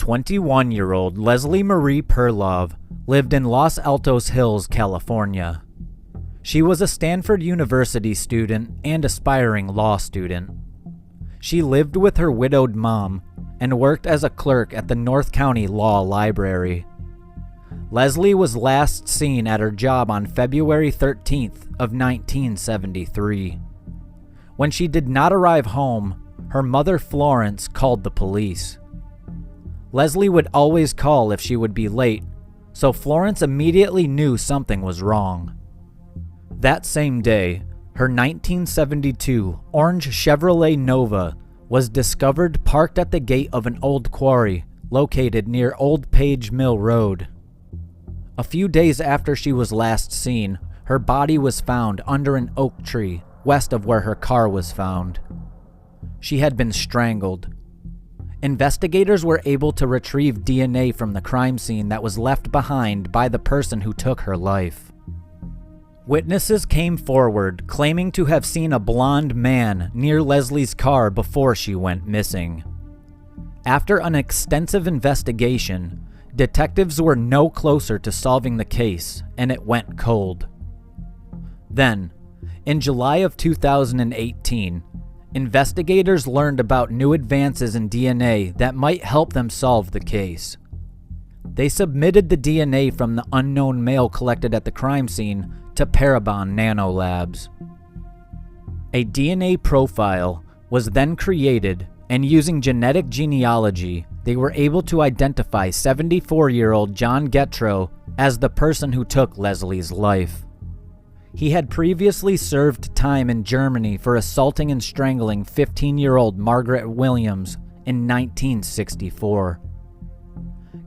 21-year-old Leslie Marie Perlov lived in Los Altos Hills, California. She was a Stanford University student and aspiring law student. She lived with her widowed mom and worked as a clerk at the North County Law Library. Leslie was last seen at her job on February 13th of 1973. When she did not arrive home, her mother Florence called the police. Leslie would always call if she would be late, so Florence immediately knew something was wrong. That same day, her 1972 orange Chevrolet Nova was discovered parked at the gate of an old quarry located near Old Page Mill Road. A few days after she was last seen, her body was found under an oak tree west of where her car was found. She had been strangled. Investigators were able to retrieve DNA from the crime scene that was left behind by the person who took her life. Witnesses came forward claiming to have seen a blonde man near Leslie's car before she went missing. After an extensive investigation, detectives were no closer to solving the case, and it went cold. Then, in July of 2018, investigators learned about new advances in DNA that might help them solve the case. They submitted the DNA from the unknown male collected at the crime scene to Parabon Nanolabs. A DNA profile was then created, and using genetic genealogy, they were able to identify 74-year-old John Getro as the person who took Leslie's life. He had previously served time in Germany for assaulting and strangling 15-year-old Margaret Williams in 1964.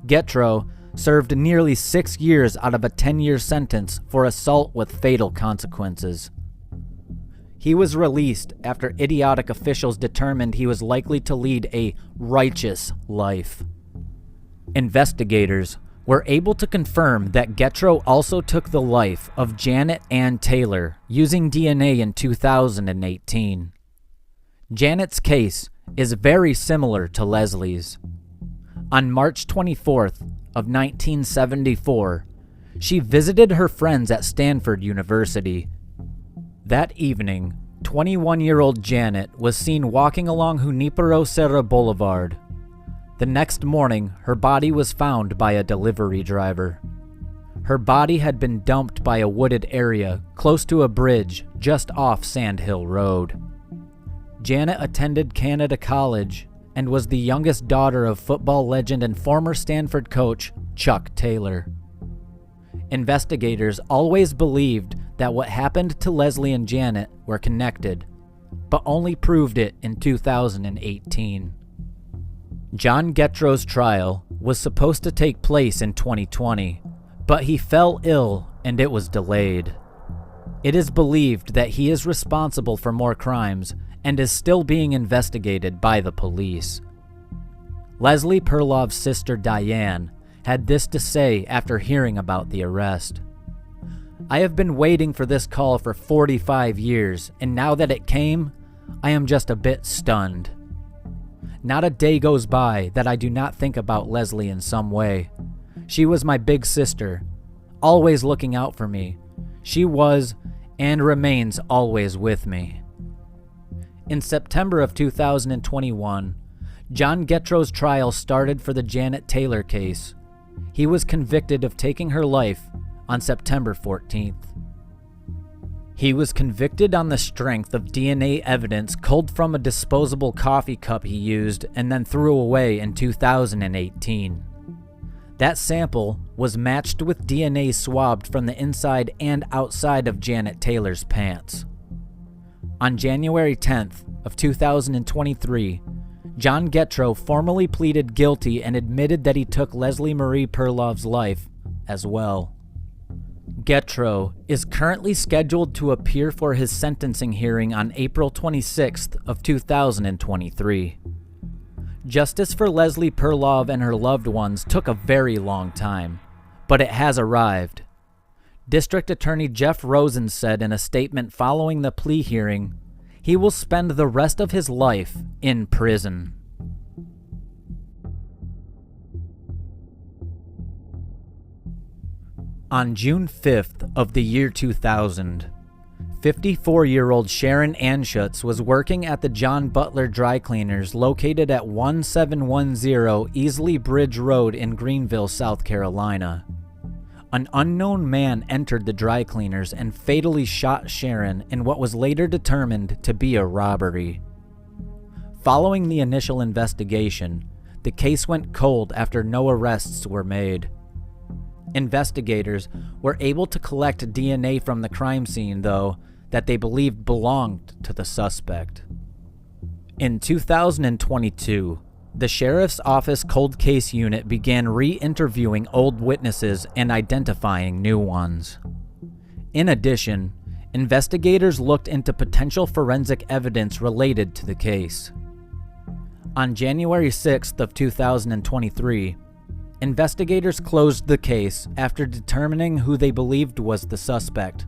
Getro served nearly 6 years out of a 10-year sentence for assault with fatal consequences. He was released after idiotic officials determined he was likely to lead a righteous life. Investigators were able to confirm that Getro also took the life of Janet Ann Taylor using DNA in 2018. Janet's case is very similar to Leslie's. On March 24th of 1974, she visited her friends at Stanford University. That evening, 21-year-old Janet was seen walking along Junipero Serra Boulevard. The next morning, her body was found by a delivery driver. Her body had been dumped by a wooded area close to a bridge just off Sand Hill Road. Janet attended Canada College and was the youngest daughter of football legend and former Stanford coach Chuck Taylor. Investigators always believed that what happened to Leslie and Janet were connected, but only proved it in 2018. John Getro's trial was supposed to take place in 2020, but he fell ill and it was delayed. It is believed that he is responsible for more crimes and is still being investigated by the police. Leslie Perlov's sister Diane had this to say after hearing about the arrest. "I have been waiting for this call for 45 years, and now that it came, I am just a bit stunned. Not a day goes by that I do not think about Leslie in some way. She was my big sister, always looking out for me. She was and remains always with me." In September of 2021, John Getro's trial started for the Janet Taylor case. He was convicted of taking her life on September 14th. He was convicted on the strength of DNA evidence culled from a disposable coffee cup he used and then threw away in 2018. That sample was matched with DNA swabbed from the inside and outside of Janet Taylor's pants. On January 10th of 2023, John Getro formally pleaded guilty and admitted that he took Leslie Marie Perlov's life as well. Getro is currently scheduled to appear for his sentencing hearing on April 26th of 2023. Justice for Leslie Perlov and her loved ones took a very long time, but it has arrived. District Attorney Jeff Rosen said in a statement following the plea hearing, he will spend the rest of his life in prison. On June 5th of the year 2000, 54-year-old Sharon Anschutz was working at the John Butler Dry Cleaners located at 1710 Easley Bridge Road in Greenville, South Carolina. An unknown man entered the dry cleaners and fatally shot Sharon in what was later determined to be a robbery. Following the initial investigation, the case went cold after no arrests were made. Investigators were able to collect DNA from the crime scene, though, that they believed belonged to the suspect. In 2022, the Sheriff's Office Cold Case Unit began re-interviewing old witnesses and identifying new ones. In addition, investigators looked into potential forensic evidence related to the case. On January 6th of 2023, investigators closed the case after determining who they believed was the suspect,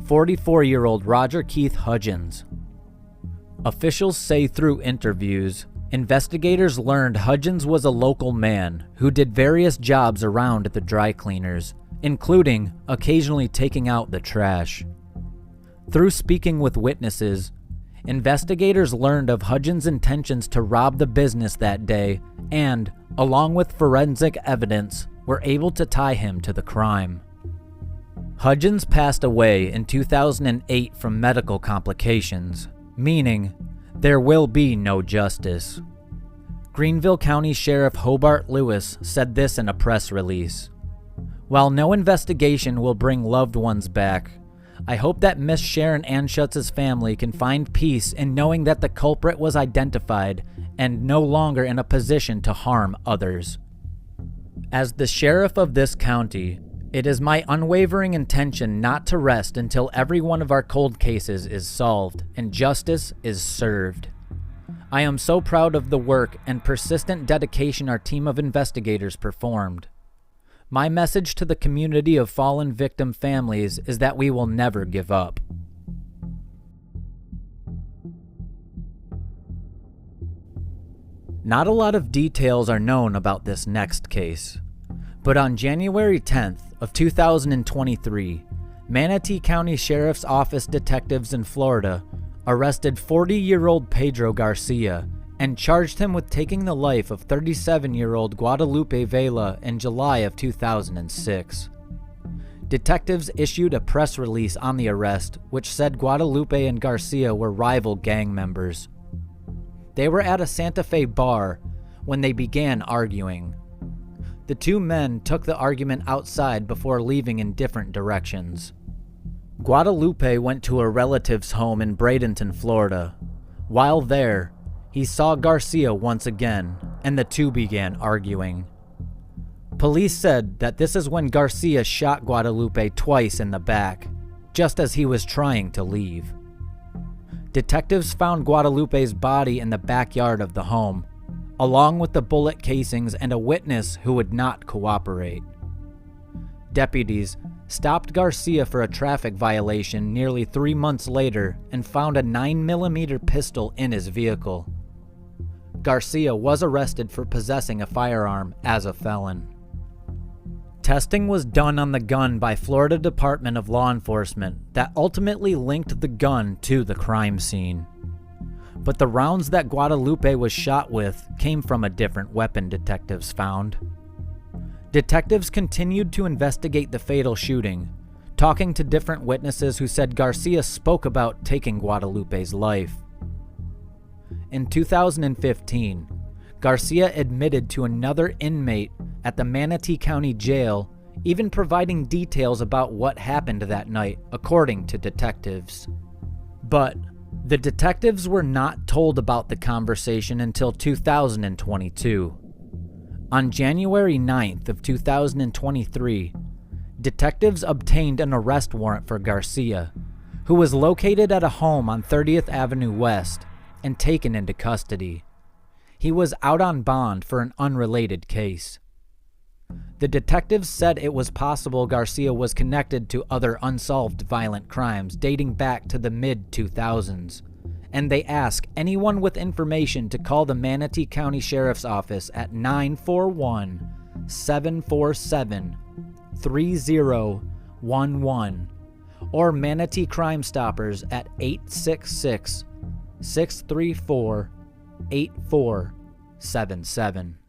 44-year-old Roger Keith Hudgens. Officials say through interviews, investigators learned Hudgens was a local man who did various jobs around the dry cleaners, including occasionally taking out the trash. Through speaking with witnesses, investigators learned of Hudgens' intentions to rob the business that day and, along with forensic evidence, were able to tie him to the crime. Hudgens passed away in 2008 from medical complications, meaning there will be no justice. Greenville County Sheriff Hobart Lewis said this in a press release. "While no investigation will bring loved ones back, I hope that Miss Sharon Anschutz's family can find peace in knowing that the culprit was identified and no longer in a position to harm others. As the sheriff of this county, it is my unwavering intention not to rest until every one of our cold cases is solved and justice is served. I am so proud of the work and persistent dedication our team of investigators performed. My message to the community of fallen victim families is that we will never give up." Not a lot of details are known about this next case, but on January 10th of 2023, Manatee County Sheriff's Office detectives in Florida arrested 40-year-old Pedro Garcia and charged him with taking the life of 37-year-old Guadalupe Vela in July of 2006. Detectives issued a press release on the arrest, which said Guadalupe and Garcia were rival gang members. They were at a Santa Fe bar when they began arguing. The two men took the argument outside before leaving in different directions. Guadalupe went to a relative's home in Bradenton, Florida. While there, he saw Garcia once again, and the two began arguing. Police said that this is when Garcia shot Guadalupe twice in the back, just as he was trying to leave. Detectives found Guadalupe's body in the backyard of the home, along with the bullet casings and a witness who would not cooperate. Deputies stopped Garcia for a traffic violation nearly 3 months later and found a 9mm pistol in his vehicle. Garcia was arrested for possessing a firearm as a felon. Testing was done on the gun by Florida Department of Law Enforcement that ultimately linked the gun to the crime scene. But the rounds that Guadalupe was shot with came from a different weapon, detectives found. Detectives continued to investigate the fatal shooting, talking to different witnesses who said Garcia spoke about taking Guadalupe's life. In 2015, Garcia admitted to another inmate at the Manatee County Jail, even providing details about what happened that night, according to detectives. But the detectives were not told about the conversation until 2022. On January 9th of 2023, detectives obtained an arrest warrant for Garcia, who was located at a home on 30th Avenue West and taken into custody. He was out on bond for an unrelated case. The detectives said it was possible Garcia was connected to other unsolved violent crimes dating back to the mid-2000s, and they asked anyone with information to call the Manatee County Sheriff's Office at 941-747-3244. 3011 or Manatee Crime Stoppers at 866-634-8477.